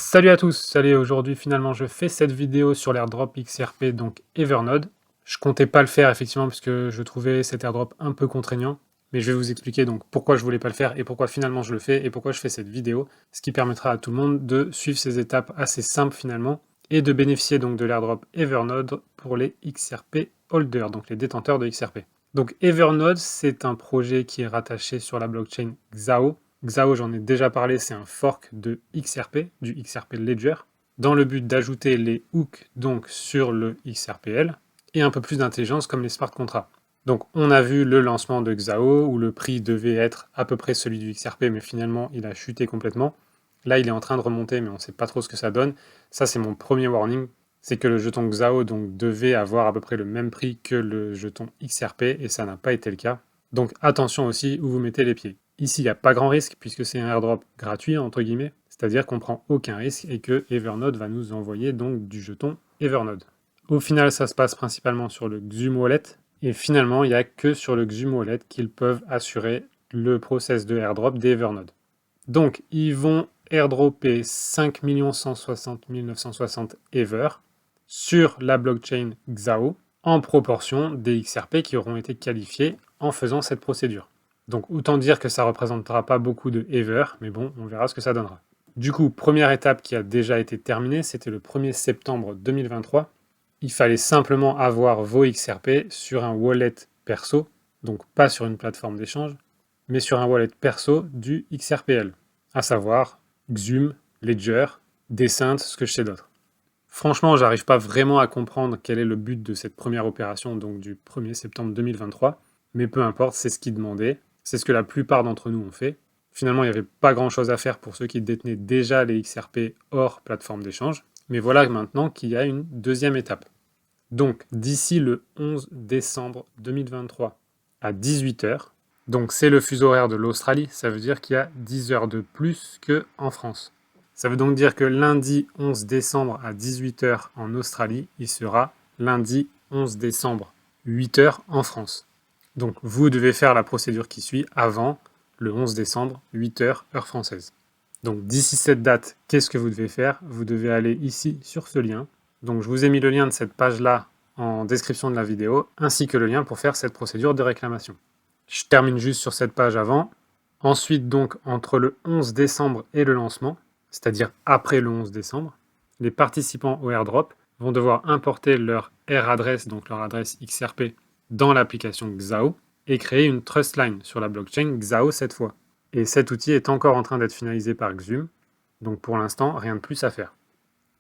Salut à tous, allez, aujourd'hui finalement je fais cette vidéo sur l'airdrop XRP, donc Evernode. Je comptais pas le faire effectivement parce que je trouvais cet airdrop un peu contraignant, mais je vais vous expliquer donc pourquoi je voulais pas le faire et pourquoi finalement je le fais et pourquoi je fais cette vidéo, ce qui permettra à tout le monde de suivre ces étapes assez simples finalement et de bénéficier donc de l'airdrop Evernode pour les XRP holders, donc les détenteurs de XRP. Donc Evernode, c'est un projet qui est rattaché sur la blockchain Xao. Xao, j'en ai déjà parlé, c'est un fork de XRP, du XRP Ledger, dans le but d'ajouter les hooks donc sur le XRPL et un peu plus d'intelligence comme les smart contracts. Donc on a vu le lancement de Xao où le prix devait être à peu près celui du XRP, mais finalement il a chuté complètement. Là il est en train de remonter, mais on ne sait pas trop ce que ça donne. Ça c'est mon premier warning, c'est que le jeton Xao donc devait avoir à peu près le même prix que le jeton XRP et ça n'a pas été le cas. Donc attention aussi où vous mettez les pieds. Ici, il n'y a pas grand risque puisque c'est un airdrop gratuit, entre guillemets, c'est-à-dire qu'on prend aucun risque et que Evernode va nous envoyer donc du jeton Evernode. Au final, ça se passe principalement sur le Xum Wallet et finalement, il n'y a que sur le Xum Wallet qu'ils peuvent assurer le process de airdrop d'Evernode. Donc, ils vont airdropper 5 160 960 Ever sur la blockchain Xao en proportion des XRP qui auront été qualifiés en faisant cette procédure. Donc autant dire que ça ne représentera pas beaucoup de Ever, mais bon, on verra ce que ça donnera. Du coup, première étape qui a déjà été terminée, c'était le 1er septembre 2023. Il fallait simplement avoir vos XRP sur un wallet perso, donc pas sur une plateforme d'échange, mais sur un wallet perso du XRPL, à savoir Xum, Ledger, Descent, ce que je sais d'autre. Franchement, j'arrive pas vraiment à comprendre quel est le but de cette première opération, donc du 1er septembre 2023, mais peu importe, c'est ce qu'ils demandaient, c'est ce que la plupart d'entre nous ont fait. Finalement, il n'y avait pas grand-chose à faire pour ceux qui détenaient déjà les XRP hors plateforme d'échange, mais voilà maintenant qu'il y a une deuxième étape. Donc, d'ici le 11 décembre 2023 à 18h, donc c'est le fuseau horaire de l'Australie, ça veut dire qu'il y a 10 heures de plus qu'en France. Ça veut donc dire que lundi 11 décembre à 18h en Australie, il sera lundi 11 décembre, 8h en France. Donc vous devez faire la procédure qui suit avant le 11 décembre, 8h heure française. Donc d'ici cette date, qu'est-ce que vous devez faire? Vous devez aller ici sur ce lien. Donc je vous ai mis le lien de cette page-là en description de la vidéo, ainsi que le lien pour faire cette procédure de réclamation. Je termine juste sur cette page avant. Ensuite, donc, entre le 11 décembre et le lancement, c'est-à-dire après le 11 décembre, les participants au airdrop vont devoir importer leur R-adresse, donc leur adresse XRP, dans l'application Xao et créer une trust line sur la blockchain Xao cette fois. Et cet outil est encore en train d'être finalisé par Xum, donc pour l'instant, rien de plus à faire.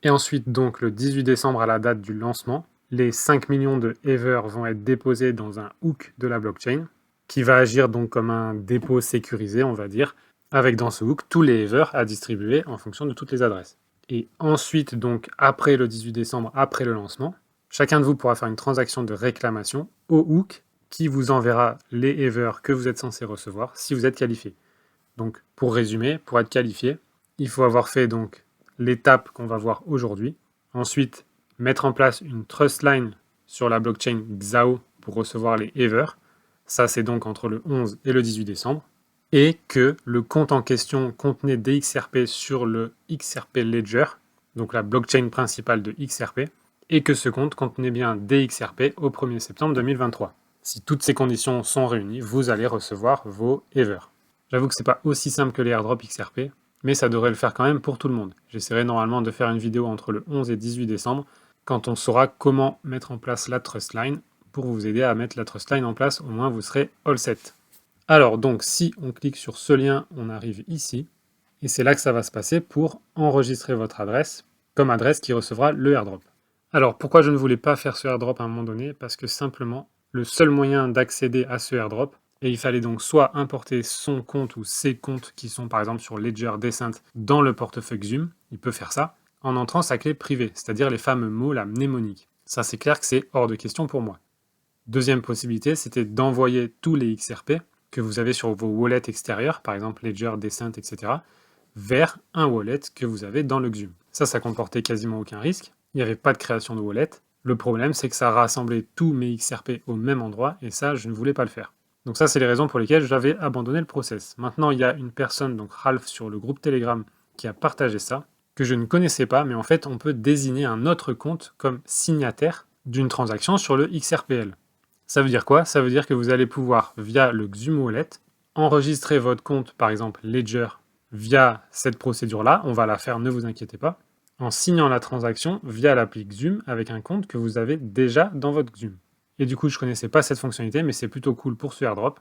Et ensuite, donc, le 18 décembre à la date du lancement, les 5 millions de Ever vont être déposés dans un hook de la blockchain, qui va agir donc comme un dépôt sécurisé, on va dire, avec dans ce hook tous les Ever à distribuer en fonction de toutes les adresses. Et ensuite, donc, après le 18 décembre, après le lancement, chacun de vous pourra faire une transaction de réclamation au hook qui vous enverra les Ever que vous êtes censé recevoir si vous êtes qualifié. Donc, pour résumer, pour être qualifié, il faut avoir fait donc l'étape qu'on va voir aujourd'hui. Ensuite, mettre en place une trust line sur la blockchain Xao pour recevoir les Ever. Ça, c'est donc entre le 11 et le 18 décembre. Et que le compte en question contenait des XRP sur le XRP Ledger, donc la blockchain principale de XRP, et que ce compte contenait bien des XRP au 1er septembre 2023. Si toutes ces conditions sont réunies, vous allez recevoir vos Ever. J'avoue que c'est pas aussi simple que les airdrops XRP, mais ça devrait le faire quand même pour tout le monde. J'essaierai normalement de faire une vidéo entre le 11 et 18 décembre, quand on saura comment mettre en place la trustline. Pour vous aider à mettre la trustline en place, au moins vous serez all set. Alors donc, si on clique sur ce lien, on arrive ici, et c'est là que ça va se passer pour enregistrer votre adresse, comme adresse qui recevra le airdrop. Alors, pourquoi je ne voulais pas faire ce airdrop à un moment donné? Parce que simplement, le seul moyen d'accéder à ce airdrop, et il fallait donc soit importer son compte ou ses comptes qui sont par exemple sur Ledger Descent dans le portefeuille Xum, il peut faire ça, en entrant sa clé privée, c'est-à-dire les fameux mots, la mnémonique. Ça c'est clair que c'est hors de question pour moi. Deuxième possibilité, c'était d'envoyer tous les XRP que vous avez sur vos wallets extérieurs, par exemple Ledger, Descent, etc., vers un wallet que vous avez dans le Xum. Ça comportait quasiment aucun risque, il n'y avait pas de création de wallet. Le problème, c'est que ça rassemblait tous mes XRP au même endroit, et ça, je ne voulais pas le faire. Donc ça, c'est les raisons pour lesquelles j'avais abandonné le process. Maintenant, il y a une personne, donc Ralph, sur le groupe Telegram, qui a partagé ça. que je ne connaissais pas, mais en fait, on peut désigner un autre compte comme signataire d'une transaction sur le XRPL. Ça veut dire quoi? Ça veut dire que vous allez pouvoir, via le XUM Wallet, enregistrer votre compte, par exemple Ledger, via cette procédure-là. On va la faire, ne vous inquiétez pas, en signant la transaction via l'appli XUM avec un compte que vous avez déjà dans votre XUM. Et du coup, je ne connaissais pas cette fonctionnalité, mais c'est plutôt cool pour ce airdrop.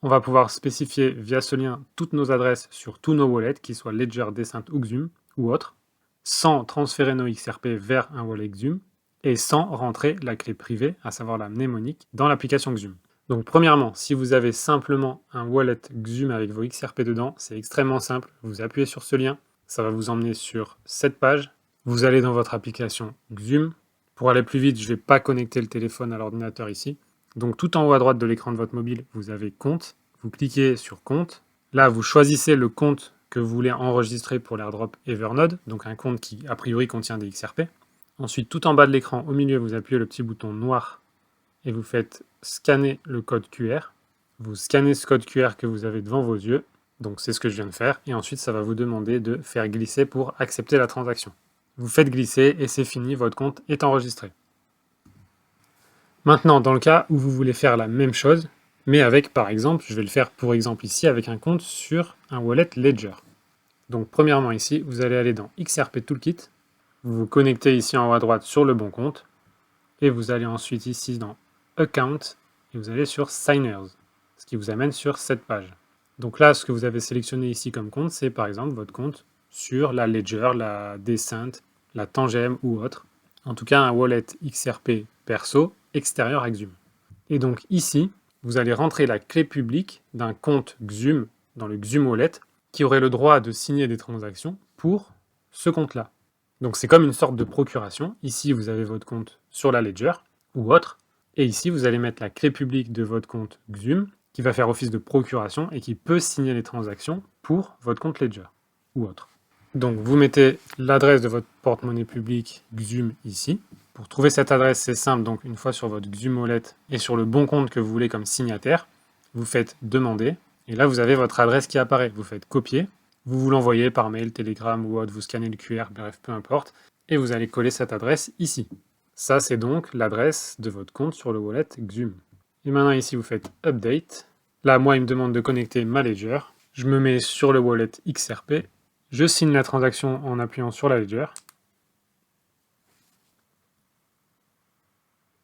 On va pouvoir spécifier via ce lien toutes nos adresses sur tous nos wallets, qu'ils soient Ledger, Descent ou XUM ou autres, sans transférer nos XRP vers un wallet XUM et sans rentrer la clé privée, à savoir la mnémonique, dans l'application XUM. Donc premièrement, si vous avez simplement un wallet XUM avec vos XRP dedans, c'est extrêmement simple. Vous appuyez sur ce lien, ça va vous emmener sur cette page. Vous allez dans votre application XUM. Pour aller plus vite, je ne vais pas connecter le téléphone à l'ordinateur ici. Donc tout en haut à droite de l'écran de votre mobile, vous avez compte. Vous cliquez sur compte. Là, vous choisissez le compte que vous voulez enregistrer pour l'airdrop Evernode, donc un compte qui a priori contient des XRP. Ensuite, tout en bas de l'écran, au milieu, vous appuyez le petit bouton noir et vous faites scanner le code QR. Vous scannez ce code QR que vous avez devant vos yeux, donc c'est ce que je viens de faire, et ensuite ça va vous demander de faire glisser pour accepter la transaction. Vous faites glisser et c'est fini, votre compte est enregistré. Maintenant, dans le cas où vous voulez faire la même chose, mais avec, par exemple, je vais le faire pour exemple ici, avec un compte sur un wallet Ledger. Donc premièrement ici, vous allez aller dans XRP Toolkit, vous vous connectez ici en haut à droite sur le bon compte, et vous allez ensuite ici dans Account, et vous allez sur Signers, ce qui vous amène sur cette page. Donc là, ce que vous avez sélectionné ici comme compte, c'est par exemple votre compte sur la Ledger, la Descent, la Tangem ou autre. En tout cas, un wallet XRP perso extérieur à XUM. Et donc ici, vous allez rentrer la clé publique d'un compte XUM dans le XUM Wallet qui aurait le droit de signer des transactions pour ce compte-là. Donc c'est comme une sorte de procuration. Ici, vous avez votre compte sur la Ledger ou autre. Et ici, vous allez mettre la clé publique de votre compte XUM qui va faire office de procuration et qui peut signer les transactions pour votre compte Ledger ou autre. Donc vous mettez l'adresse de votre porte-monnaie publique XUM ici. Pour trouver cette adresse, c'est simple. Donc une fois sur votre XUM Wallet et sur le bon compte que vous voulez comme signataire, vous faites demander. Et là, vous avez votre adresse qui apparaît. Vous faites copier. Vous l'envoyez par mail, Telegram ou autre. Vous scannez le QR, bref, peu importe. Et vous allez coller cette adresse ici. Ça, c'est donc l'adresse de votre compte sur le wallet XUM. Et maintenant, ici, vous faites Update. Là, moi, il me demande de connecter ma Ledger. Je me mets sur le wallet XRP. Je signe la transaction en appuyant sur la Ledger.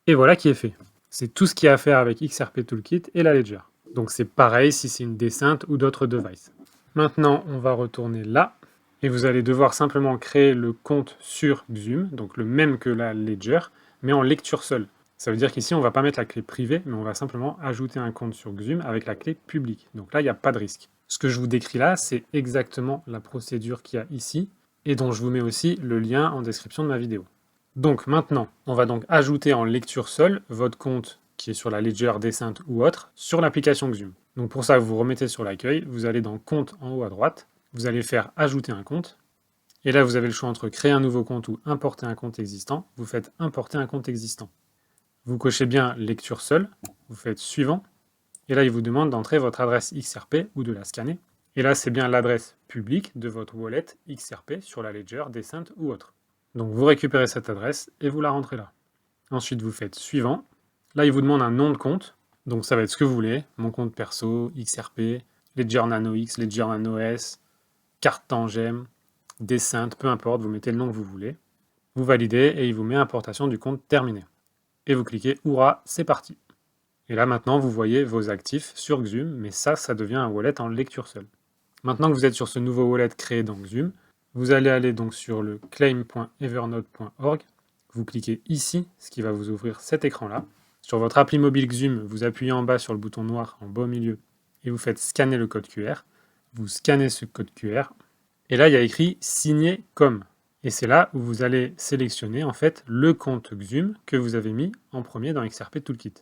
Et voilà qui est fait. C'est tout ce qu'il y a à faire avec XRP Toolkit et la Ledger. Donc c'est pareil si c'est une Descent ou d'autres devices. Maintenant, on va retourner là. Et vous allez devoir simplement créer le compte sur XUM, donc le même que la Ledger, mais en lecture seule. Ça veut dire qu'ici, on ne va pas mettre la clé privée, mais on va simplement ajouter un compte sur XUM avec la clé publique. Donc là, il n'y a pas de risque. Ce que je vous décris là, c'est exactement la procédure qu'il y a ici, et dont je vous mets aussi le lien en description de ma vidéo. Donc maintenant, on va donc ajouter en lecture seule votre compte qui est sur la Ledger, Descent ou autre, sur l'application XUM. Donc pour ça, vous vous remettez sur l'accueil, vous allez dans Compte en haut à droite, vous allez faire Ajouter un compte, et là vous avez le choix entre créer un nouveau compte ou importer un compte existant. Vous faites Importer un compte existant. Vous cochez bien Lecture seule, vous faites Suivant, et là il vous demande d'entrer votre adresse XRP ou de la scanner. Et là c'est bien l'adresse publique de votre wallet XRP sur la Ledger, Descent ou autre. Donc vous récupérez cette adresse et vous la rentrez là. Ensuite vous faites Suivant. Là il vous demande un nom de compte, donc ça va être ce que vous voulez, mon compte perso, XRP, Ledger Nano X, Ledger Nano S, carte Tangem, Descent, peu importe, vous mettez le nom que vous voulez. Vous validez et il vous met importation du compte terminé. Et vous cliquez Hurrah, c'est parti. Et là maintenant vous voyez vos actifs sur XUM, mais ça devient un wallet en lecture seule. Maintenant que vous êtes sur ce nouveau wallet créé dans XUM, vous allez aller donc sur le claim.evernote.org, vous cliquez ici, ce qui va vous ouvrir cet écran-là. Sur votre appli mobile XUM, vous appuyez en bas sur le bouton noir en bas au milieu et vous faites scanner le code QR. Vous scannez ce code QR et là il y a écrit signer comme. Et c'est là où vous allez sélectionner en fait le compte XUM que vous avez mis en premier dans XRP Toolkit.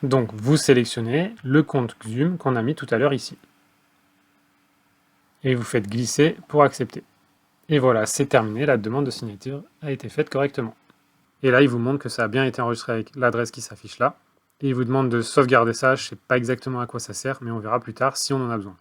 Donc vous sélectionnez le compte XUM qu'on a mis tout à l'heure ici. Et vous faites glisser pour accepter. Et voilà, c'est terminé, la demande de signature a été faite correctement. Et là, il vous montre que ça a bien été enregistré avec l'adresse qui s'affiche là. Et il vous demande de sauvegarder ça, je ne sais pas exactement à quoi ça sert, mais on verra plus tard si on en a besoin.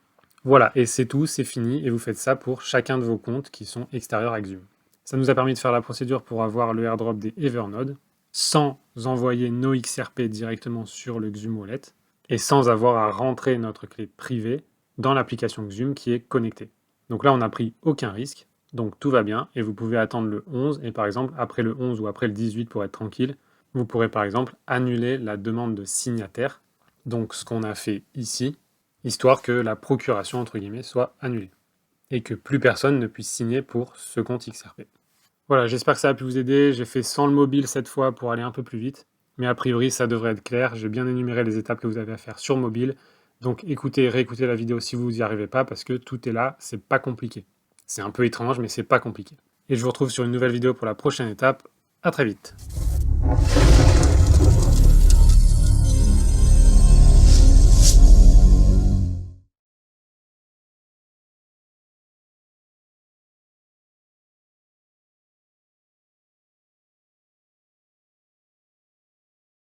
Voilà, et c'est tout, c'est fini, et vous faites ça pour chacun de vos comptes qui sont extérieurs à Xume. Ça nous a permis de faire la procédure pour avoir le airdrop des Evernodes, sans envoyer nos XRP directement sur le Xume Wallet, et sans avoir à rentrer notre clé privée dans l'application Xume qui est connectée. Donc là, on n'a pris aucun risque, donc tout va bien, et vous pouvez attendre le 11, et par exemple, après le 11 ou après le 18 pour être tranquille, vous pourrez par exemple annuler la demande de signataire, donc ce qu'on a fait ici, histoire que la procuration, entre guillemets, soit annulée, et que plus personne ne puisse signer pour ce compte XRP. Voilà, j'espère que ça a pu vous aider, j'ai fait sans le mobile cette fois pour aller un peu plus vite, mais a priori ça devrait être clair, j'ai bien énuméré les étapes que vous avez à faire sur mobile, donc écoutez et réécoutez la vidéo si vous n'y arrivez pas, parce que tout est là, c'est pas compliqué. C'est un peu étrange, mais c'est pas compliqué. Et je vous retrouve sur une nouvelle vidéo pour la prochaine étape, à très vite.